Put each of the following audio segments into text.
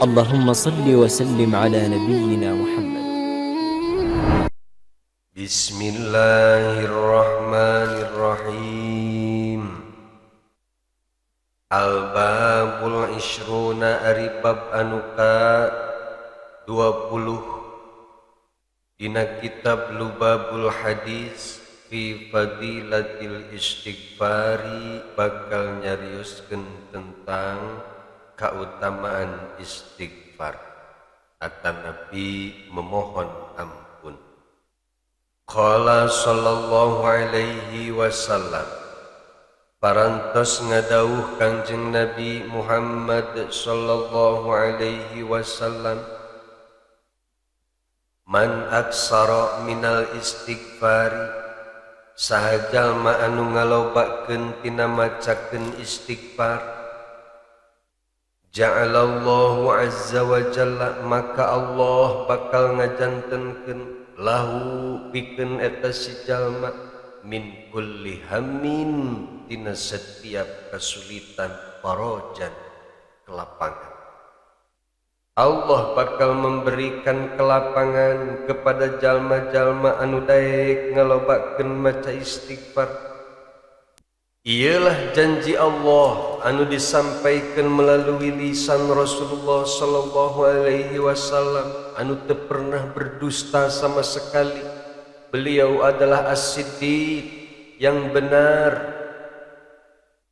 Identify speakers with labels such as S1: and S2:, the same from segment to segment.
S1: اللهم صل وسلم على نبينا محمد.
S2: Bismillahirrahmanirrahim. Al-babul ishruna ari bab anuka 20 dina kitab Lubabul Hadis fi fadilatil istighfari, bakal nyarioskeun tentang keutamaan istighfar atau Nabi memohon ampun. Qala sallallahu alaihi wasallam, parantos ngadawuh Kangjeng Nabi Muhammad sallallahu alaihi wasallam, man aksara minal istighfari, saha jalma anu ngalobakeun tina macakeun istighfar, ja'alallahu azza wa jalla, maka Allah bakal ngajantenkeun lahu pikeun eta si jalma min kulli hammin, tina setiap kesulitan, farajan, kelapangan. Allah bakal memberikan kelapangan kepada jalma-jalma anu daek ngalobakeun maca istighfar. Ialah janji Allah anu disampaikan melalui lisan Rasulullah sallallahu alaihi wasallam anu teu pernah berdusta sama sekali. Beliau adalah as-siddiq yang benar,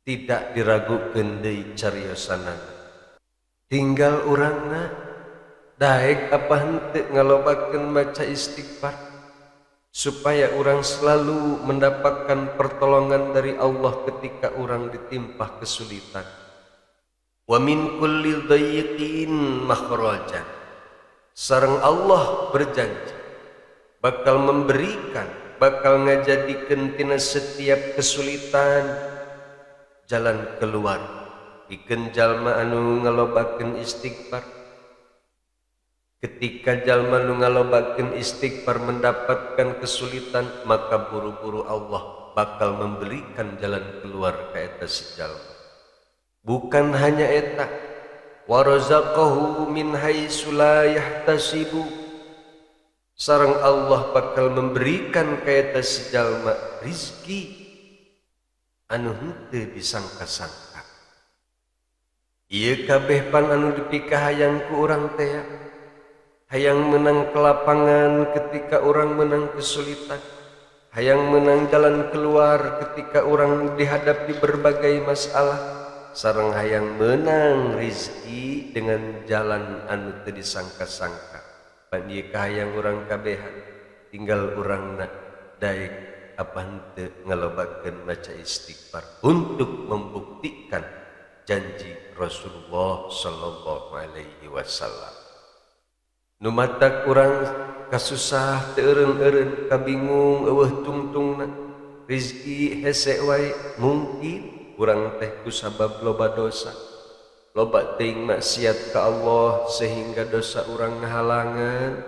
S2: tidak diragukeun deui cariosanana. Tinggal urangna daek apa henteu ngalobakeun maca istighfar supaya orang selalu mendapatkan pertolongan dari Allah ketika orang ditimpa kesulitan. Wa min kulli dhayqin makhrajan, sareng Allah berjanji bakal memberikan, bakal ngajadikeun tina setiap kesulitan jalan keluar. Pikeun jalma anu ngalobakeun istighfar. Ketika jalma nu ngalobakeun istighfar mendapatkan kesulitan, maka buru-buru Allah bakal memberikan jalan keluar ka eta si jalma. Bukan hanya eta, wa razaqahu min haitsu la yahtasibu, sareng Allah bakal memberikan ka eta si jalma rizki anu henteu disangka-sangka. Ieu kabeh pan anu dipikahayang ku urang teh, hayang menang kelapangan ketika orang menang kesulitan, hayang menang jalan keluar ketika orang dihadapi berbagai masalah, sareng hayang menang rizki dengan jalan anu teu disangka-sangka. Pan ieu kahayang urang kabehan, tinggal urangna daek apa henteu ngalobakeun maca istighfar untuk membuktikan janji Rasulullah sallallahu alaihi wasallam. Nu matak urang kasusah teu eureun-eureun, kabingung eueuh tungtungna, rizki hese wae, mungkin urang teh kusabab loba dosa, loba teuing maksiat ka Allah sehingga dosa urang ngahalangan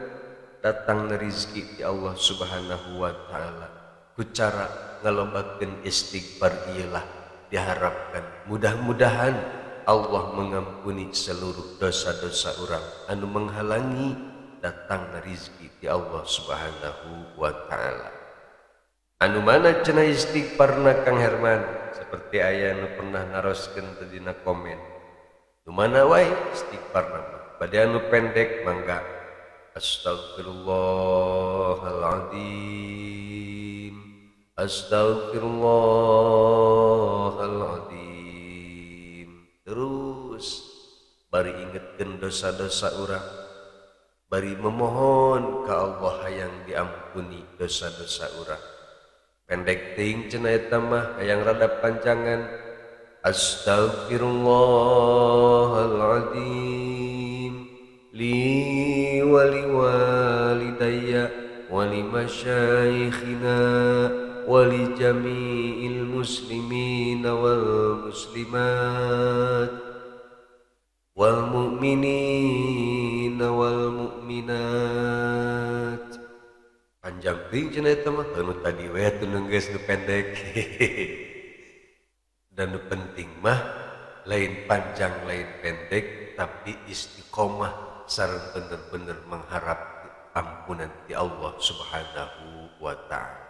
S2: datangna rizki ti Allah Subhanahu wa taala. Ku cara ngalobakeun istighfar ieulah diharapkan mudah-mudahan Allah mengampuni seluruh dosa-dosa urang anu menghalangi datangna rizki ti Allah Subhanahu wa taala. Anu mana cenah istighfarna Kang Herman, seperti aya anu pernah naroskeun teh dina komen. Nu mana wae istighfarna, bade anu pendek mangga Astaghfirullahaladzim, Astaghfirullahaladzim. Terus bari ingetkeun dosa-dosa urang, bari memohon ka Allah hayang diampuni dosa-dosa urang. Pendek teuing cenah eta mah, hayang rada panjangan. Astaghfirullahaladzim li wa liwalidayya wa limasyaikhina wa li jami'il muslimina wal muslimat wal mu'minina wal mu'minat. Panjang teuing cenah eta mah, anu tadi we atuh geus nu pendek. Dan nu penting mah lain panjang lain pendek tapi istiqomah sareng bener-bener mengharap ampunan di Allah Subhanahu wa ta'ala.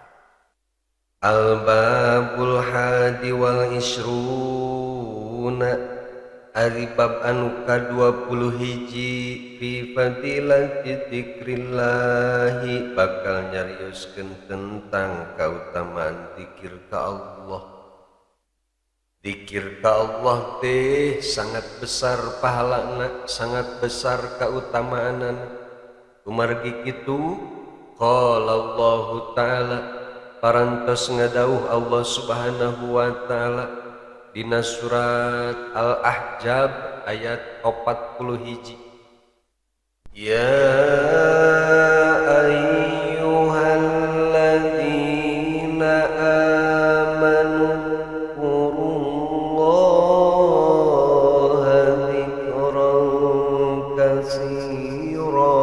S2: Al-babul hadi wal isruna ari bab anu ka-20 fi fadilati dzikrillahi bakal nyarioskeun tentang kautamaan zikir ka Allah. Zikir ka Allah teh sangat besar pahalana, sangat besar kautamaanana. Kumargi kitu qala Allah taala parantos ngadauh Allah Subhanahu wa taala dina surat Al-Ahzab ayat 41. Ya ayyuhalladzina amanu dzkurullaha dzikran katsira.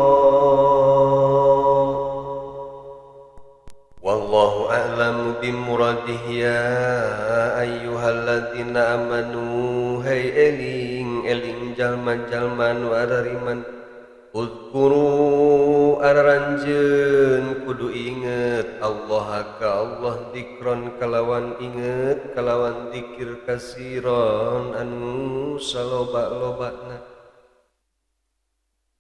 S2: Wallahu a'lamu bimuradih. Ya ayyuhalladzina amanu hai eling jalma-jalma nu arariman uzkuru araranjeun kudu inget Allah ka Allah dzikron kalawan inget kalawan dzikir kasiron anu saloba-lobana.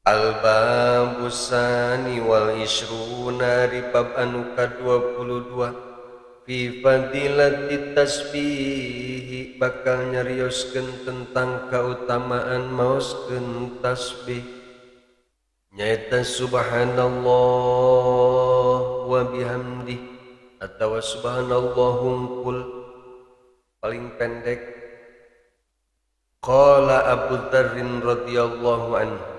S2: Al-babusani wal isruna ribab anu ka-22 fi fadilati tasbih bakal nyarioskeun tentang kautamaan maoskeun tasbih nyaeta subhanallah wa bihamdih atawa subhanallah hungkul paling pendek. Qala Abu Dzarrin radhiyallahu anhu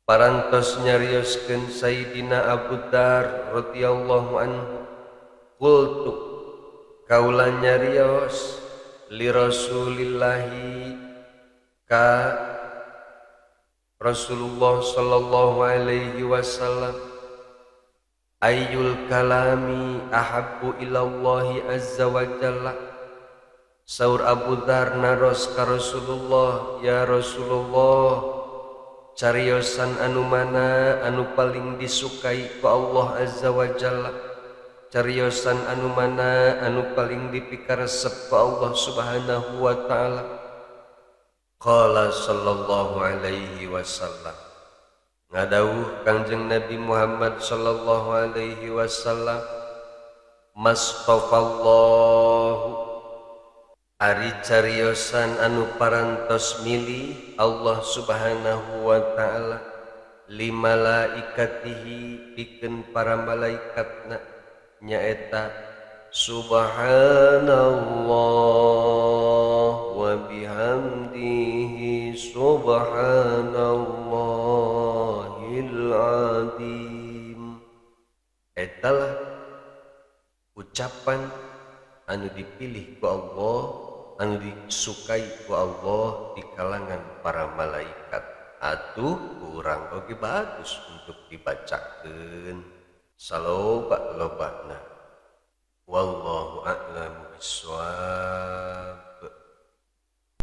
S2: parantos nyarioskeun Sayyidina Abu Dzar radhiyallahu anhu qultu kaula nyarios li Rasulillahi ka Rasulullah sallallahu alaihi wasallam ayyul kalami ahabbu ilallahi azza wa jalla. Saur Abu Dzar naros ka Rasulullah, ya Rasulullah, cariosan anu mana anu paling disukai ku Allah azza wa jalla, cariosan anu mana anu paling dipikaresep ku Allah subhanahu wa ta'ala. Qala sallallahu alaihi wasallam ngadawuh Kangjeng Nabi Muhammad sallallahu alaihi wasallam mastafallahu ari cariosan anu parantos milih Allah subhanahu wa ta'ala li malaikatihi pikeun para malaikatna nyaeta subhanallah wa bihamdihi subhanallahil azim. Etalah ucapan anu dipilih ku Allah, anu disukai ku Allah di kalangan para malaikat. Atuh urang oge bagus untuk dibacakeun saloba-lobana. Wallahu a'lam bishawab.